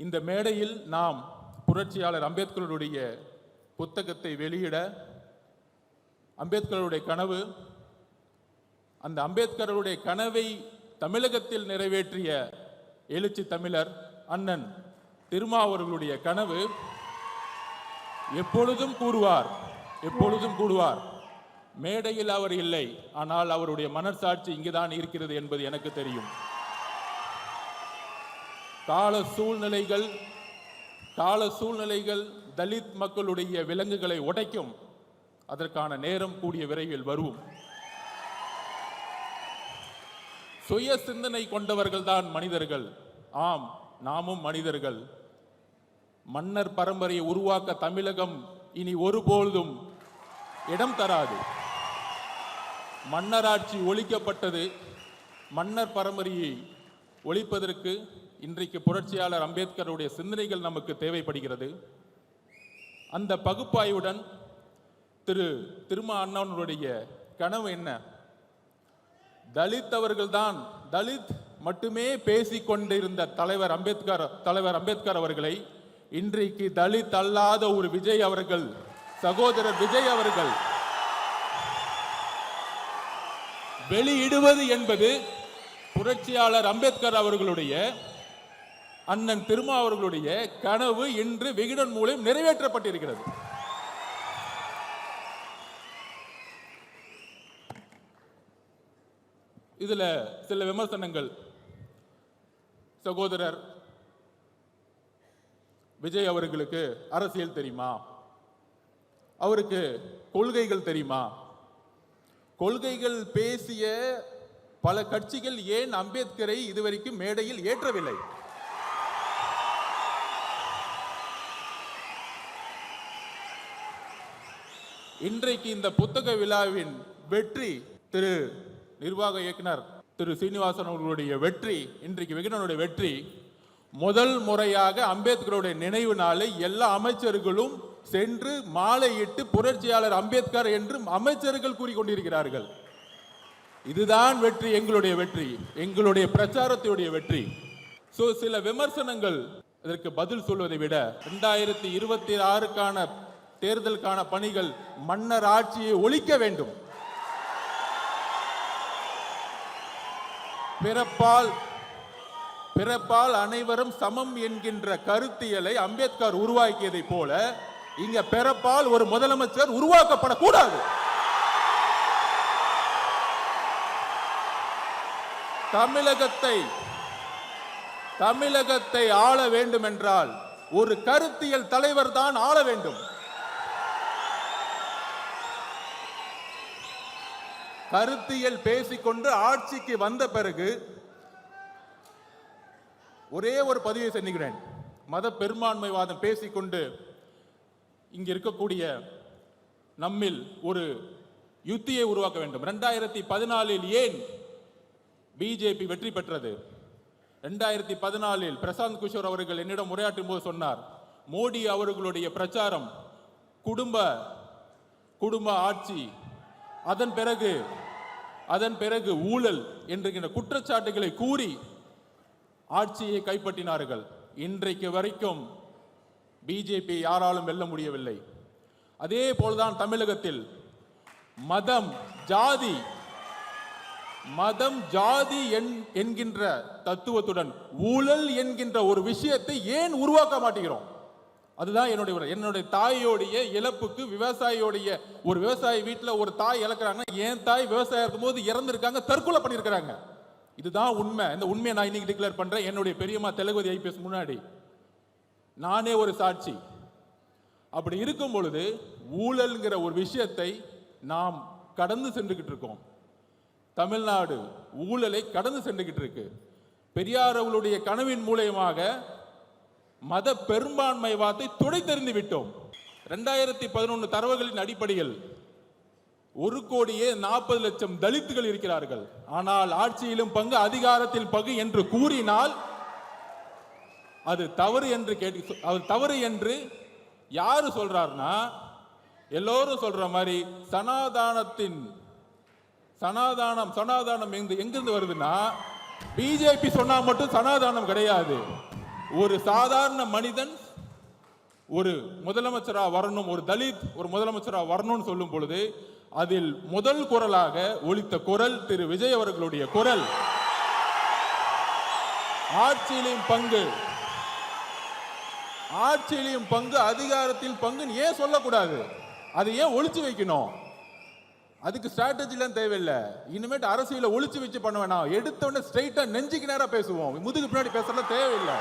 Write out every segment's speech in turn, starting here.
இந்த மேடையில் நாம் புரட்சியாளர் அம்பேத்கருடைய புத்தகத்தை வெளியிட, அம்பேத்கருடைய கனவு, அந்த அம்பேத்கருடைய கனவை தமிழகத்தில் நிறைவேற்றிய எழுச்சி தமிழர் அண்ணன் திருமாவர்களுடைய கனவு எப்பொழுதும் கூடுவார். மேடையில் அவர் இல்லை, ஆனால் அவருடைய மனசாட்சி இங்குதான் இருக்கிறது என்பது எனக்கு தெரியும். கால சூழ்நிலைகள் தலித் மக்களுடைய விலங்குகளை உடைக்கும். அதற்கான நேரம் கூடிய விரைவில் வரும். சுய சிந்தனை கொண்டவர்கள் தான் மனிதர்கள். ஆம், நாமும் மனிதர்கள். மன்னர் பரம்பரையை உருவாக்க தமிழகம் இனி ஒருபொழுதும் இடம் தராது. மன்னராட்சி ஒழிக்கப்பட்டது. மன்னர் பரம்பரையை ஒழிப்பதற்கு இன்றைக்கு புரட்சியாளர் அம்பேத்கருடைய சிந்தனைகள் நமக்கு தேவைப்படுகிறது. அந்த பகுப்பாய்வுடன் திருமா அண்ணனுடைய கனவு என்ன? தலித் மட்டுமே பேசிக் கொண்டிருந்த தலைவர் அம்பேத்கர் அவர்களை இன்றைக்கு தலித் அல்லாத ஒரு விஜய் அவர்கள், சகோதரர் விஜய் அவர்கள் வெளியிடுவது என்பது புரட்சியாளர் அம்பேத்கர் அவர்களுடைய, அண்ணன் திருமா அவர்களுடைய கனவு இன்று விகடன் மூலம் நிறைவேற்றப்பட்டிருக்கிறது. இதுல சில விமர்சனங்கள். சகோதரர் விஜய் அவர்களுக்கு அரசியல் தெரியுமா? அவருக்கு கொள்கைகள் தெரியுமா? கொள்கைகள் பேசிய பல கட்சிகள் ஏன் அம்பேத்கரை இதுவரைக்கும் மேடையில் ஏற்றவில்லை? இன்றைக்கு இந்த புத்தக விழாவின் வெற்றி, நிர்வாக இயக்குனர் சீனிவாசன் அவர்களுடைய வெற்றி, இன்றைக்கு விகடனுடைய வெற்றி, முதல் முறையாக அம்பேத்கருடைய நினைவு நாளை எல்லா அமைச்சர்களும் சென்று மாலையிட்டு புரட்சியாளர் அம்பேத்கர் என்று அமைச்சர்கள் கூறிக்கொண்டிருக்கிறார்கள். இதுதான் வெற்றி, எங்களுடைய வெற்றி, எங்களுடைய பிரச்சாரத்துடைய வெற்றி. சில விமர்சனங்கள் இதற்கு பதில் சொல்வதை விட 2026 தேர்தலுக்கான பணிகள் மன்னர் ஆட்சியை ஒழிக்க வேண்டும். பிறப்பால் அனைவரும் சமம் என்கின்ற கருத்தியலை அம்பேத்கர் உருவாக்கியதை போல இங்க பிறப்பால் ஒரு முதலமைச்சர் உருவாக்கப்படக்கூடாது. தமிழகத்தை ஆள வேண்டும் என்றால் ஒரு கருத்தியல் தலைவர் தான் ஆள வேண்டும். கருத்தியல் பேசிக்கொண்டு ஆட்சிக்கு வந்த பிறகு ஒரே ஒரு பதிவை செஞ்சுக்கிறேன். மத பெரும்பான்மைவாதம் பேசிக்கொண்டு இங்க இருக்கக்கூடிய நம்மில் ஒரு யுத்தியை உருவாக்க வேண்டும். 2014 ஏன் பிஜேபி வெற்றி பெற்றது? 2014 பிரசாந்த் கிஷோர் அவர்கள் என்னிடம் உரையாற்றும் போது சொன்னார், மோடி அவர்களுடைய பிரச்சாரம் குடும்ப ஆட்சி, அதன் பிறகு ஊழல் என்கின்ற குற்றச்சாட்டுகளை கூறி ஆட்சியை கைப்பற்றினார்கள். இன்றைக்கு வரைக்கும் பிஜேபி யாராலும் வெல்ல முடியவில்லை. அதே போல்தான் தமிழகத்தில் மதம் ஜாதி என்கின்ற தத்துவத்துடன் ஊழல் என்கின்ற ஒரு விஷயத்தை ஏன் உருவாக்க மாட்டேங்கிறோம்? அதுதான் என்னுடைய தாயோடைய இழப்புக்கு, ஒரு விவசாயி வீட்டில் ஒரு தாய் இழக்கிறாங்கன்னா, என் தாய் விவசாயம் இருக்கும்போது இறந்துருக்காங்க, தற்கொலை பண்ணியிருக்கிறாங்க. இதுதான் உண்மை. இந்த உண்மையை நான் இன்னைக்கு டிக்ளேர் பண்றேன். என்னுடைய பெரியம்மா தெலுங்குதி ஐபிஎஸ் முன்னாடி நானே ஒரு சாட்சி. அப்படி இருக்கும் பொழுது ஊழல்ங்கிற ஒரு விஷயத்தை நாம் கடந்து சென்றுகிட்டு இருக்கோம். தமிழ்நாடு ஊழலை கடந்து சென்றுகிட்டு இருக்கு. பெரியார் அவர்களுடைய கனவின் மூலமாக மத பெரும்பான்மைவாதத்தை துடைத்தெறிந்து விட்டோம். 2011 தரவுகளின் அடிப்படையில் 1,40,00,000 தலித்துகள் இருக்கிறார்கள். ஆனால் ஆட்சியிலும் பங்கு, அதிகாரத்தில் பங்கு என்று கூறினால் அது தவறு என்று யாரு சொல்றாருன்னா, எல்லோரும் சொல்ற மாதிரி சனாதானம் எங்கிருந்து வருதுன்னா, பிஜேபி சொன்னா மட்டும் சனாதானம் கிடையாது. ஒரு சாதாரண மனிதன் ஒரு முதலமைச்சரா வரணும், ஒரு தலித் ஒரு முதலமைச்சரா வரணும்னு சொல்லும் பொழுது அதில் முதல் குரலாக ஒலித்த குரல் திரு விஜய் அவர்களுடைய குரல். ஆட்சியிலும் பங்கு, ஆட்சியிலும் பங்கு, அதிகாரத்தில் பங்கு ஏன் சொல்லக்கூடாது? அதை ஏன் ஒளிச்சு வைக்கணும்? அதுக்கு ஸ்ட்ராட்டஜிலாம் தேவையில்லை. இனிமேட்டு அரசியல ஒளிச்சு வச்சு பண்ண வேணாம். எடுத்த உடனே ஸ்ட்ரைட்டா நெஞ்சுக்கு நேரா பேசுவோம். முதுகு பின்னாடி பேசலாம் தேவையில்லை.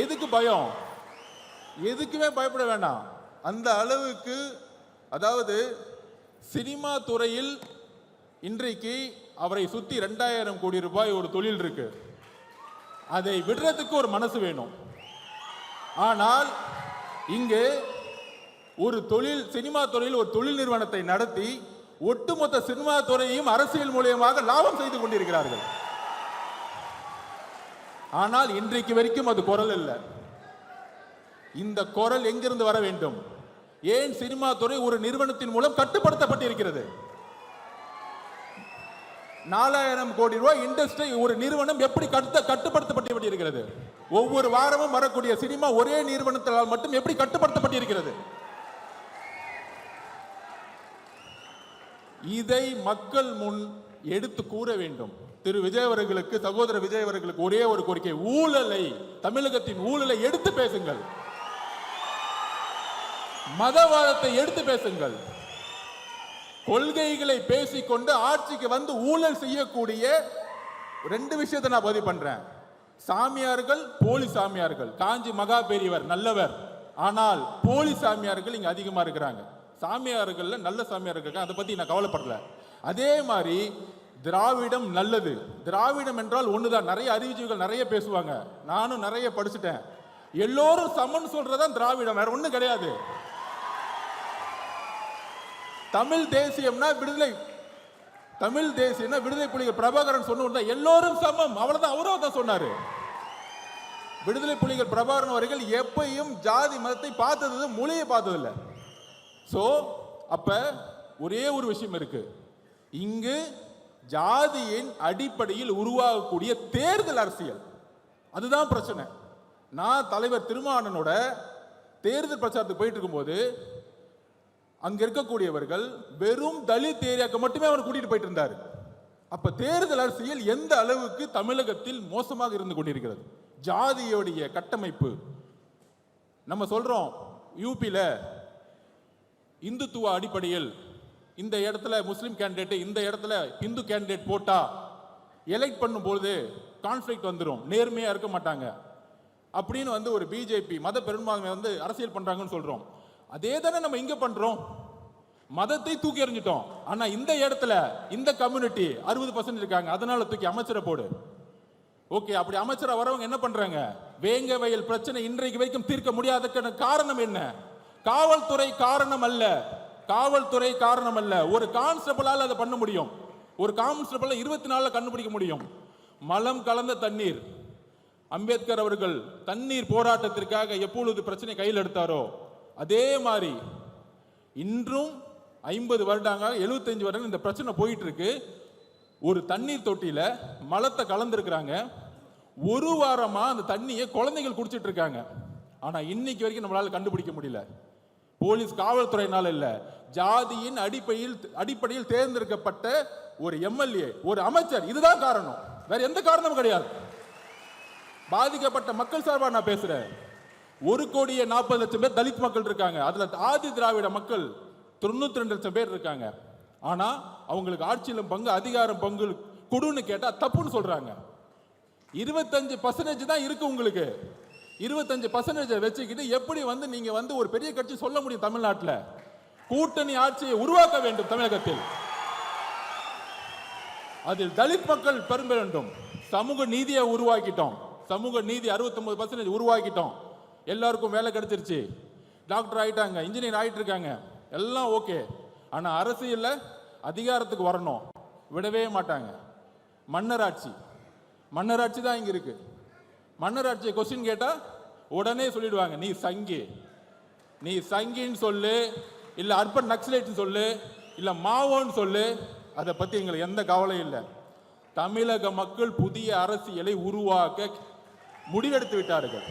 எதுக்கு பயம்? எதுக்குமே பயப்பட வேண்டாம். அந்த அளவுக்கு, அதாவது சினிமா துறையில் இன்றைக்கு அவரை சுத்தி 2000 கோடி ரூபாய் ஒரு தொழில் இருக்கு. அதை விடுறதுக்கு ஒரு மனசு வேணும். ஆனால் இங்கே ஒரு தொழில், சினிமா துறையில் ஒரு தொழில் நிறுவனத்தை நடத்தி ஒட்டுமொத்த சினிமா துறையையும் அரசியல் மூலமாக லாபம் செய்து கொண்டிருக்கிறார்கள். ஆனால் இன்றைக்கு வரைக்கும் அது குரல் இல்லை. இந்த குரல் எங்கிருந்து வர வேண்டும்? ஏன் சினிமா துறை ஒரு நிறுவனத்தின் மூலம் கட்டுப்படுத்தப்பட்டிருக்கிறது? 4000 கோடி ரூபாய் இண்டஸ்ட்ரி ஒரு நிறுவனம் எப்படி கட்டுப்படுத்தப்பட்டிருக்கிறது? ஒவ்வொரு வாரமும் வரக்கூடிய சினிமா ஒரே நிறுவனத்தால் மட்டும் எப்படி கட்டுப்படுத்தப்பட்டிருக்கிறது? இதை மக்கள் முன் எடுத்து கூற வேண்டும். திரு விஜய் அவர்களுக்கு, சகோதரர் விஜய் அவர்களுக்கு ஒரே ஒரு கோரிக்கை, ஊழலை, தமிழகத்தின் ஊழலை எடுத்து பேசுங்கள். மதவாதத்தை எடுத்து பேசுங்கள். கொள்கைகளை பேசிக்கொண்டு ஆட்சிக்கு வந்து ஊழல் செய்யக்கூடிய 2 விஷயத்தை நான் பதிவு பண்றேன். சாமியார்கள், போலி சாமியார்கள். காஞ்சி மகா பெரியவர் நல்லவர், ஆனால் போலி சாமியார்கள் இங்க அதிகமா இருக்கிறாங்க. சாமியார்கள் நல்ல சாமியார்கள், அதை பத்தி நான் கவலைப்படல. அதே மாதிரி திராவிடம் நல்லது. திராவிடம் என்றால் ஒண்ணுதான். நிறைய அறிவுஜீவிகள் நிறைய பேசுவாங்க, நானும் நிறைய படிச்சுட்டேன். எல்லோரும் சமன் சொல்றதான் திராவிடம், வேற ஒண்ணும் கிடையாது. தமிழ் தேசியம்னா விடுதலை, தமிழ் தேசியம்னா விடுதலை புலிகள் பிரபாகரன் சொன்ன எல்லோரும் சமம், அவ்வளவுதான். அவரும் தான் சொன்னாரு. விடுதலை புலிகள் பிரபாகரன் அவர்கள் எப்பையும் ஜாதி மதத்தை பார்த்தது, மொழியை பார்த்ததில்லை. சோ அப்ப ஒரே ஒரு விஷயம் இருக்கு, இங்கு ஜாதியின் அடிப்படையில் உருவாகக்கூடிய தேர்தல் அரசியல், அதுதான் பிரச்சனை. நான் தலைவர் திருமாவளவனோட தேர்தல் பிரச்சாரத்துக்கு போயிட்டு இருக்கும்போது அங்க இருக்கக்கூடியவர்கள் வெறும் தலித் ஏரியாக்கு மட்டுமே அவர் கூட்டிட்டு போயிட்டு இருந்தார். அப்ப தேர்தல் அரசியல் எந்த அளவுக்கு தமிழகத்தில் மோசமாக இருந்து கொண்டிருக்கிறது. ஜாதியோடைய கட்டமைப்பு. நம்ம சொல்றோம் யூபியில இந்துத்துவ அடிப்படையில் இந்த இடத்துல முஸ்லிம் கேண்டிடேட், இந்த இடத்துல இந்து கேண்டிடேட் போட்டா எலெக்ட் பண்ணும்போது கான்ஃபிளிக்ட் வந்துடும், நேர்மையா இருக்க மாட்டாங்க அப்படின்னு ஒரு பிஜேபி மத பெரும்பான்மை அரசியல் பண்றாங்கன்னு சொல்றோம். அதே தானே நம்ம இங்க பண்றோம். மதத்தை தூக்கி எறிஞ்சிட்டோம். ஆனா இந்த இடத்துல இந்த கம்யூனிட்டி 60% இருக்காங்க, அதனால தூக்கி அமைச்சரை போடு. ஓகே, அப்படி அமைச்சரா வரவங்க என்ன பண்றாங்க? வேங்க வயல் பிரச்சனை இன்றைக்கு வரைக்கும் தீர்க்க முடியாத காரணம் என்ன? காவல்துறை காரணம் அல்ல, காவல்துறை காரணம் அல்ல. ஒரு கான்ஸ்டபிளால் அதை பண்ண முடியும், ஒரு கான்ஸ்டபிள் 24 கண்டுபிடிக்க முடியும். மலம் கலந்த தண்ணீர். அம்பேத்கர் அவர்கள் தண்ணீர் போராட்டத்திற்காக எப்பொழுது பிரச்சனை கையில் எடுத்தாரோ அதே மாதிரி இன்றும் 50 வருடங்கள் 75 வருடங்கள் இந்த பிரச்சனை போயிட்டு இருக்கு. ஒரு தண்ணீர் தொட்டியில மலத்தை கலந்துருக்கிறாங்க. ஒரு வாரமா அந்த தண்ணியை குழந்தைகள் குடிச்சிட்டு இருக்காங்க. ஆனா இன்னைக்கு வரைக்கும் நம்மளால கண்டுபிடிக்க முடியல. போலீஸ் காவல்துறையினால இல்ல, ஜாதியின் அடிப்படையில் தேர்ந்தெடுக்கப்பட்ட ஒரு எம்எல்ஏ, ஒரு அமைச்சர், இதுதான் காரணம். வேற எந்த காரணமும் கிடையாது. பாதிக்கப்பட்ட மக்கள் சார்பா நான் பேசுறேன். 1,40,00,000 பேர் தலித் மக்கள் இருக்காங்க. அதுல ஆதி திராவிட மக்கள் 92,00,000 பேர் இருக்காங்க. ஆனா அவங்களுக்கு ஆட்சியிலும் பங்கு, அதிகாரம் பங்கு கொடுன்னு கேட்டா தப்புன்னு சொல்றாங்க. 25% தான் இருக்கு உங்களுக்கு. 25% வச்சுக்கிட்டு எப்படி நீங்க ஒரு பெரிய கட்சி சொல்ல முடியும்? தமிழ்நாட்டில் கூட்டணி ஆட்சியை உருவாக்க வேண்டும். தமிழகத்தில் அதில் தலித் மக்கள் பெரும்ப வேண்டும். சமூக நீதியை உருவாக்கிட்டோம். சமூக நீதி 69% உருவாக்கிட்டோம். எல்லாருக்கும் வேலை கிடைச்சிருச்சு, டாக்டர் ஆயிட்டாங்க, இன்ஜினியர் ஆயிட்டு இருக்காங்க, எல்லாம் ஓகே. ஆனா அரசியல்ல அதிகாரத்துக்கு வரணும், விடவே மாட்டாங்க. மன்னராட்சி, மன்னராட்சி தான் இங்க இருக்கு. மன்னராட்சியை கொஸ்டின் கேட்டா உடனே சொல்லிடுவாங்க, நீ சங்கி, நீ சங்கின்னு சொல்லு, இல்ல அர்பன் நக்சலைட் சொல்லு, இல்ல மாவோன்னு சொல்லு, அதை பத்தி எங்களுக்கு எந்த கவலையும் இல்லை. தமிழக மக்கள் புதிய அரசியலை உருவாக்க முடிவெடுத்து விட்டார்கள்.